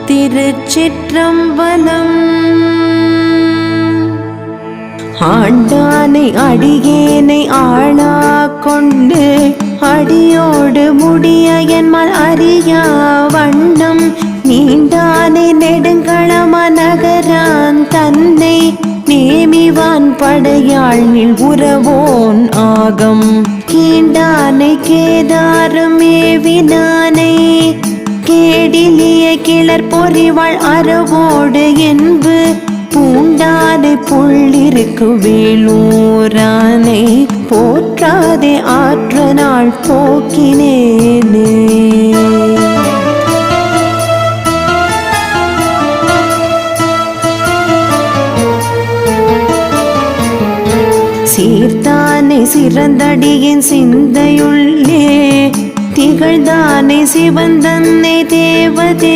திருச்சிற்றம்பலம். ஆண்டானை அடியேனை ஆளா கொண்டு அடியோடு முடிய என்மால் அறியா வண்ணம் நீண்டானை நெடுங்களம நகரான் தன்னை நேமிவான் படையாழ்வில் உறவோன் ஆகம் கீண்டானை கேதாரம் மேவினானை கேடிலிய கிளர் பொறிவாள் அறவோடு என்பு பூண்டானை புள்ளிருக்கு வேலூரானை போற்றாதே ஆற்ற நாள் போக்கினேனே. சீர்த்தானை சிறந்தடியின் சிந்தையுள்ளே திகழ்ந்தானை சிவந்தன்னை தேவதே